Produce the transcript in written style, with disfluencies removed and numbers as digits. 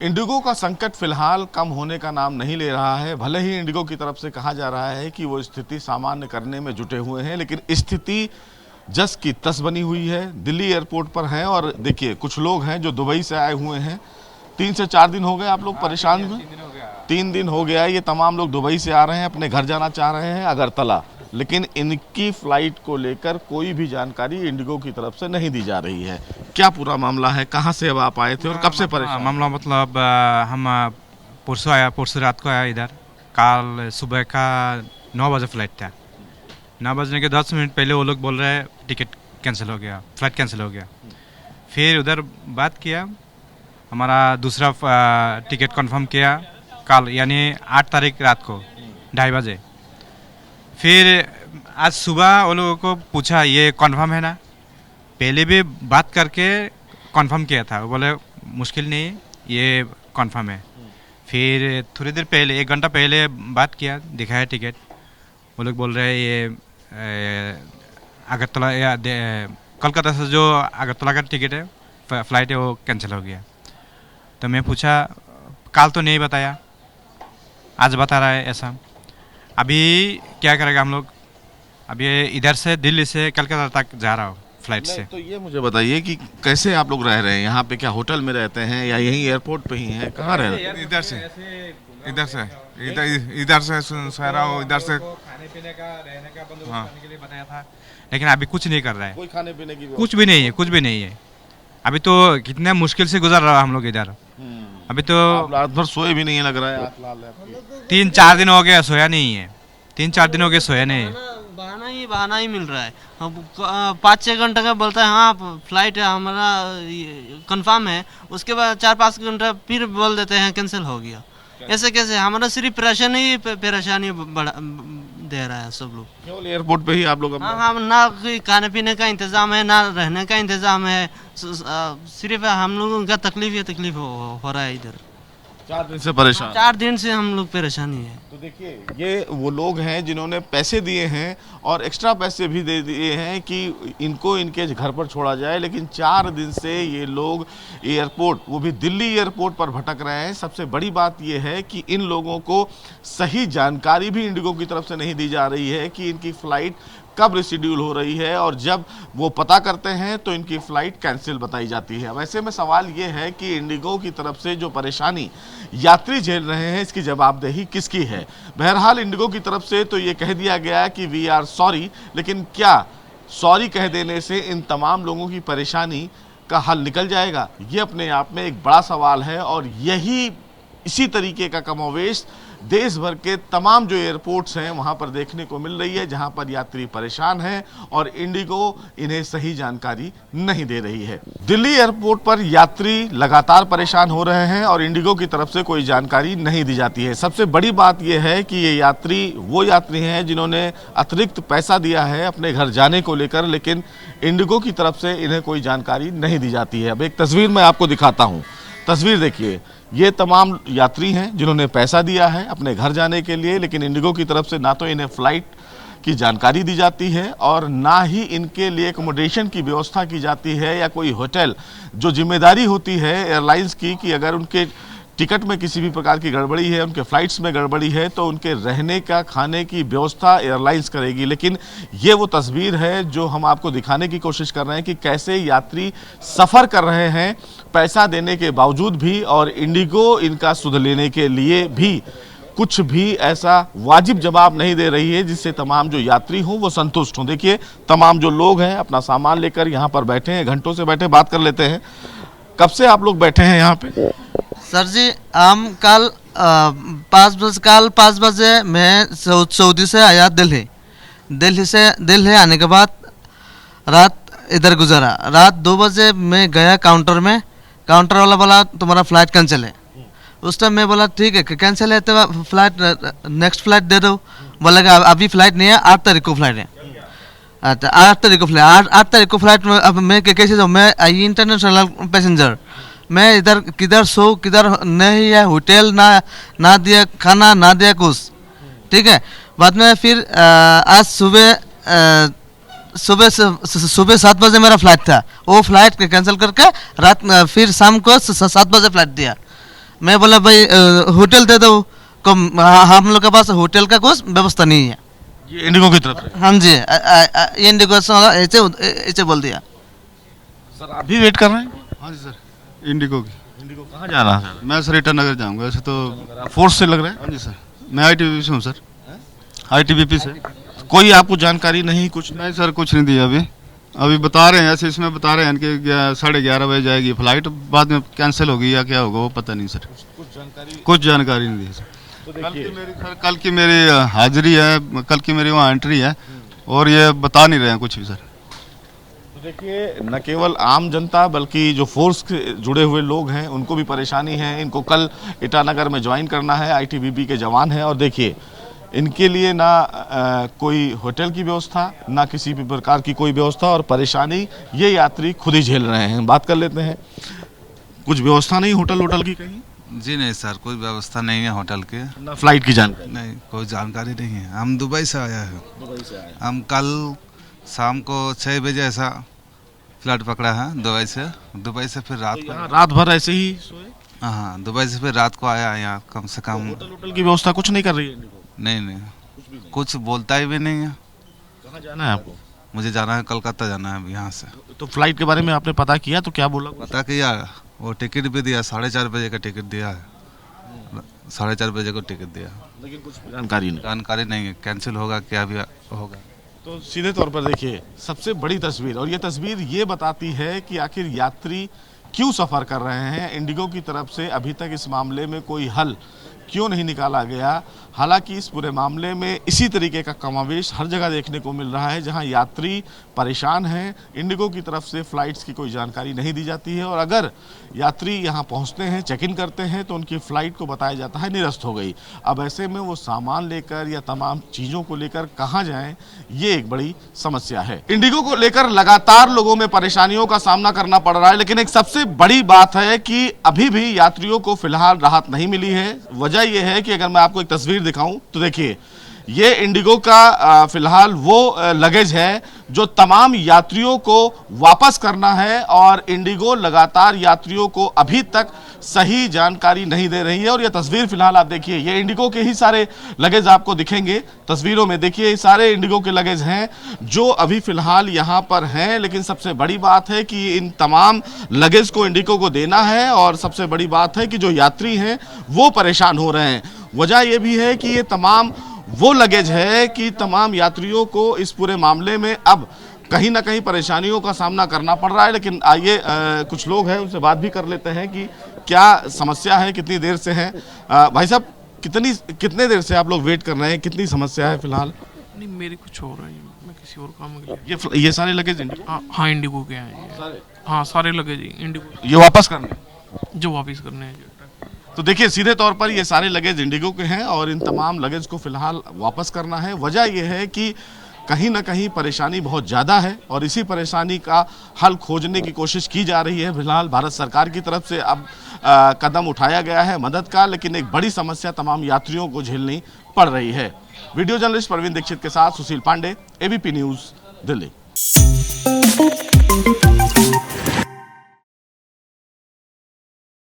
Indigo का संकट फिलहाल कम होने का नाम नहीं ले रहा है। भले ही इंडिगो की तरफ से कहा जा रहा है कि वो स्थिति सामान्य करने में जुटे हुए हैं, लेकिन स्थिति जस की तस बनी हुई है। दिल्ली एयरपोर्ट पर हैं और देखिए कुछ लोग हैं जो दुबई से आए हुए हैं। 3 से 4 दिन हो गए आप लोग परेशान हुए। 3 दिन हो गया। ये तमाम लोग दुबई से आ रहे हैं, अपने घर जाना चाह रहे हैं अगरतला, लेकिन इनकी फ्लाइट को लेकर कोई भी जानकारी इंडिगो की तरफ से नहीं दी जा रही है। क्या पूरा मामला है, कहाँ से अब आप आए थे और कब से परेशान? मामला मतलब हम परसों रात को आया इधर। कल सुबह का 9 बजे फ्लाइट था। 9 बजने के 10 मिनट पहले वो लोग बोल रहे हैं टिकट कैंसिल हो गया, फ्लाइट कैंसिल हो गया। फिर उधर बात किया, हमारा दूसरा टिकट कंफर्म किया कल यानी 8 तारीख रात को 2:30 बजे। फिर आज सुबह वो लोगों को पूछा ये कंफर्म है ना, पहले भी बात करके कंफर्म किया था, वो बोले मुश्किल नहीं ये कंफर्म है। फिर थोड़ी देर पहले 1 घंटा पहले बात किया, दिखाया टिकट, वो लोग बोल रहे हैं ये अगरतला या कोलकाता से जो अगरतला का टिकट है फ्लाइट है वो कैंसिल हो गया। तो मैं पूछा कल तो नहीं बताया, आज बता रहा है ऐसा। अभी क्या करेगा हम लोग? अभी इधर से दिल्ली से कलकत्ता तक जा रहा हूँ फ्लाइट से। तो ये मुझे बताइए कि कैसे आप लोग रह रहे हैं यहाँ पे? क्या होटल में रहते हैं या यहीं एयरपोर्ट पे ही हैं? कहाँ रह रहे हैं? इधर से सह रहा हूँ, इधर से खाने पीने का रहने का बंदोबस्त हाँ। करने के लिए बताया था, लेकिन अभी कुछ नहीं कर रहा है। कोई खाने पीने की कुछ भी नहीं है, कुछ भी नहीं है। अभी तो कितने मुश्किल से गुजर रहा हम लोग इधर। अभी तो आप रात भर सोए भी नहीं लग रहा है। आँख लाल है आपकी। 3-4 दिन हो गया सोया नहीं है। 3-4 दिन हो गए सोया नहीं है। बहाना ही मिल रहा है। अब 5-6 घंटे का बोलता है हाँ फ्लाइट है हमारा कंफर्म है, उसके बाद 4-5 घंटा फिर बोल देते हैं कैंसिल हो गया। ऐसे कैसे? हमारा सिर्फ परेशानी बढ़ा दे रहा है सब लोग। केवल एयरपोर्ट पे ही आप लोग हाँ हाँ, ना कोई खाने पीने का इंतजाम है, ना रहने का इंतजाम है। सिर्फ हम लोगों का तकलीफ हो रहा है इधर। 4 दिन से परेशान। 4 दिन से हम लोग परेशानी है। तो देखिए ये वो लोग हैं जिन्होंने पैसे दिए हैं और एक्स्ट्रा पैसे भी दे दिए हैं कि इनको इनके घर पर छोड़ा जाए, लेकिन 4 दिन से ये लोग एयरपोर्ट, वो भी दिल्ली एयरपोर्ट पर भटक रहे हैं। सबसे बड़ी बात ये है कि इन लोगों को सही जानकारी भी इंडिगो की तरफ से नहीं दी जा रही है कि इनकी फ़्लाइट कब रिशेड्यूल हो रही है, और जब वो पता करते हैं तो इनकी फ़्लाइट कैंसिल बताई जाती है। वैसे में सवाल ये है कि इंडिगो की तरफ से जो परेशानी यात्री झेल रहे हैं इसकी जवाबदेही किसकी है? बहरहाल इंडिगो की तरफ से तो ये कह दिया गया है कि वी आर सॉरी, लेकिन क्या सॉरी कह देने से इन तमाम लोगों की परेशानी का हल निकल जाएगा? ये अपने आप में एक बड़ा सवाल है और इसी तरीके का कमोवेश देश भर के तमाम जो एयरपोर्ट्स हैं वहां पर देखने को मिल रही है, जहां पर यात्री परेशान हैं और इंडिगो इन्हें सही जानकारी नहीं दे रही है। दिल्ली एयरपोर्ट पर यात्री लगातार परेशान हो रहे हैं और इंडिगो की तरफ से कोई जानकारी नहीं दी जाती है। सबसे बड़ी बात यह है कि ये यात्री वो यात्री हैं जिन्होंने अतिरिक्त पैसा दिया है अपने घर जाने को लेकर, लेकिन इंडिगो की तरफ से इन्हें कोई जानकारी नहीं दी जाती है। अब एक तस्वीर मैं आपको दिखाता हूँ। तस्वीर देखिए, ये तमाम यात्री हैं जिन्होंने पैसा दिया है अपने घर जाने के लिए, लेकिन इंडिगो की तरफ से ना तो इन्हें फ्लाइट की जानकारी दी जाती है और ना ही इनके लिए एकोमोडेशन की व्यवस्था की जाती है या कोई होटल। जो जिम्मेदारी होती है एयरलाइंस की कि अगर उनके टिकट में किसी भी प्रकार की गड़बड़ी है, उनके फ्लाइट्स में गड़बड़ी है, तो उनके रहने का खाने की व्यवस्था एयरलाइंस करेगी। लेकिन ये वो तस्वीर है जो हम आपको दिखाने की कोशिश कर रहे हैं कि कैसे यात्री सफ़र कर रहे हैं पैसा देने के बावजूद भी, और इंडिगो इनका सुध लेने के लिए भी कुछ भी ऐसा वाजिब जवाब नहीं दे रही है जिससे तमाम जो यात्री हों वो संतुष्ट हों। देखिए तमाम जो लोग हैं अपना सामान लेकर यहाँ पर बैठे हैं, घंटों से बैठे, बात कर लेते हैं। कब से आप लोग बैठे हैं यहाँ पे? सर जी हम कल 5 बजे मैं सऊदी से आया दिल्ली आने के बाद रात इधर गुजारा। रात 2 बजे मैं गया काउंटर में, काउंटर वाला बोला तुम्हारा फ्लाइट कैंसिल है। उस टाइम मैं बोला ठीक है कैंसिल है तो फ्लाइट नेक्स्ट फ्लाइट दे दो। बोलेगा अभी फ्लाइट नहीं है, 8 तारीख को फ्लाइट है। अच्छा 8 तारीख को फ्लाइट में अब मैं कैसे जाऊँ? मैं आई इंटरनेशनल पैसेंजर, मैं इधर किधर सो किधर नहीं है, होटल ना दिया खाना, ना दिया कुछ। ठीक है, बाद में फिर आज सुबह 7 बजे मेरा फ्लाइट था, वो फ्लाइट कैंसिल करके रात फिर शाम को 7 बजे फ्लाइट दिया। मैं बोला भाई होटल दे दो, हम लोग के पास होटल का कुछ व्यवस्था नहीं है। ये इंडिगो की तरफ से। हाँ जी, ये इंडिगो से ऐसे ऐसे बोल दिया। सर आप भी वेट कर रहे हैं? हाँ जी सर, इंडिगो की। इंडिगो कहाँ जाना है? मैं सर ईटानगर जाऊंगा वैसे तो। फोर्स से लग रहा है? हाँ जी सर, मैं ITBP से हूँ सर, ITBP से। कोई आपको जानकारी नहीं कुछ? नहीं सर, कुछ नहीं दिया अभी। अभी बता रहे हैं ऐसे, इसमें बता रहे हैं कि 11:30 बजे जाएगी फ्लाइट, बाद में कैंसिल होगी या क्या होगा वो पता नहीं सर। कुछ जानकारी नहीं दी सर। कल की मेरी हाजिरी है, कल की मेरी वहाँ एंट्री है, और ये बता नहीं रहे हैं कुछ भी सर। तो देखिए, न केवल आम जनता बल्कि जो फोर्स के जुड़े हुए लोग हैं उनको भी परेशानी है। इनको कल ईटानगर में ज्वाइन करना है, ITBP के जवान हैं, और देखिए इनके लिए ना कोई होटल की व्यवस्था, ना किसी भी प्रकार की कोई व्यवस्था, और परेशानी ये यात्री खुद ही झेल रहे हैं। बात कर लेते हैं, कुछ व्यवस्था नहीं होटल की कहीं? जी नहीं सर, कोई व्यवस्था नहीं है होटल के। ना फ्लाइट की जानकारी? नहीं, कोई जानकारी नहीं है। हम दुबई से आया है। हम कल शाम को 6 बजे ऐसा फ्लाइट पकड़ा है दुबई से फिर रात को। रात भर ऐसे ही सोए? हाँ, दुबई से फिर रात को आया यहाँ कम से कम। होटल की व्यवस्था कुछ नहीं कर रही है? नहीं, कुछ बोलता ही भी नहीं है। कहाँ जाना है आपको? मुझे जाना है, कोलकाता जाना है यहाँ से। तो फ्लाइट के बारे में आपने पता किया तो क्या बोला? पता किया, वो टिकट भी दिया, 4:30 बजे का टिकट दिया है। 4:30 बजे को टिकट दिया, लेकिन कुछ जानकारी नहीं है, कैंसिल होगा क्या भी होगा। तो सीधे तौर पर देखिए, सबसे बड़ी तस्वीर, और ये तस्वीर ये बताती है कि आखिर यात्री क्यों सफ़र कर रहे हैं। इंडिगो की तरफ से अभी तक इस मामले में कोई हल क्यों नहीं निकाला गया। हालांकि इस पूरे मामले में इसी तरीके का कमावेश हर जगह देखने को मिल रहा है, जहां यात्री परेशान हैं। इंडिगो की तरफ से फ़्लाइट्स की कोई जानकारी नहीं दी जाती है, और अगर यात्री यहां पहुंचते हैं, चेक इन करते हैं, तो उनकी फ़्लाइट को बताया जाता है निरस्त हो गई। अब ऐसे में वो सामान लेकर या तमाम चीज़ों को लेकर कहाँ जाएं, ये एक बड़ी समस्या है। इंडिगो को लेकर लगातार लोगों में परेशानियों का सामना करना पड़ रहा है, लेकिन एक सबसे बड़ी बात है कि अभी भी यात्रियों को फिलहाल राहत नहीं मिली है। वजह यह है कि अगर मैं आपको एक तस्वीर दिखाऊं तो देखिए, ये इंडिगो का फिलहाल वो लगेज है जो तमाम यात्रियों को वापस करना है, और इंडिगो लगातार यात्रियों को अभी तक सही जानकारी नहीं दे रही है। और ये तस्वीर फिलहाल आप देखिए, ये इंडिगो के ही सारे लगेज आपको दिखेंगे तस्वीरों में। देखिए, सारे इंडिगो के लगेज हैं जो अभी फिलहाल यहाँ पर हैं, लेकिन सबसे बड़ी बात है कि इन तमाम लगेज को इंडिगो को देना है, और सबसे बड़ी बात है कि जो यात्री हैं वो परेशान हो रहे हैं। वजह यह भी है कि ये तमाम वो लगेज है कि तमाम यात्रियों को इस पूरे मामले में अब कहीं ना कहीं परेशानियों का सामना करना पड़ रहा है। लेकिन आइए कुछ लोग हैं उनसे बात भी कर लेते हैं कि क्या समस्या है, कितनी देर से है। भाई साहब, कितने देर से आप लोग वेट कर रहे हैं, कितनी समस्या है फिलहाल? नहीं, मेरी कुछ और है, मैं किसी और काम के लिए। ये सारे लगेज इंडिगो? हाँ, इंडिगो के हैं सारे। हाँ, सारे लगेज इंडिगो। ये वापस करने जो वापस करने हैं। तो देखिए, सीधे तौर पर ये सारे लगेज इंडिगो के हैं, और इन तमाम लगेज को फिलहाल वापस करना है। वजह यह है कि कहीं ना कहीं परेशानी बहुत ज़्यादा है, और इसी परेशानी का हल खोजने की कोशिश की जा रही है। फिलहाल भारत सरकार की तरफ से अब कदम उठाया गया है मदद का, लेकिन एक बड़ी समस्या तमाम यात्रियों को झेलनी पड़ रही है। वीडियो जर्नलिस्ट प्रवीण दीक्षित के साथ सुशील पांडे, ABP न्यूज़, दिल्ली।